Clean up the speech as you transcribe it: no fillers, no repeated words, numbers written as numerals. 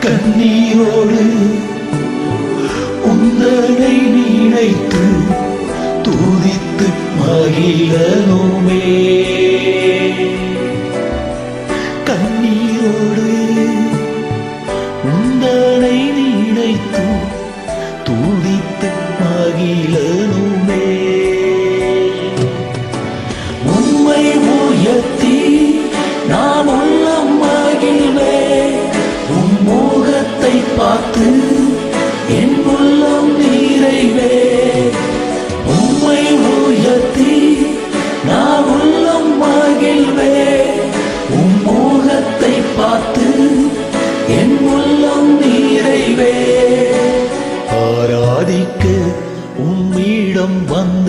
கண்ணீரோடு உந்தனை நினைத்து துதித்து மகிழனுமே. கண்ணீரோடு உந்தனை நினைத்து துதித்து மகிழனுமே. உம்மை உயர்த்தி நான் உள்ளம் மகிழ்வே, உம் முகத்தை பார்த்து என் உள்ளம் நிறைவே. உம்மை உயர்த்தி நான் உள்ளம் மகிழ்வே, உம் முகத்தை பார்த்து என் உள்ளம் நிறைவே. ஆராதிக்க உம்மிடம் வந்த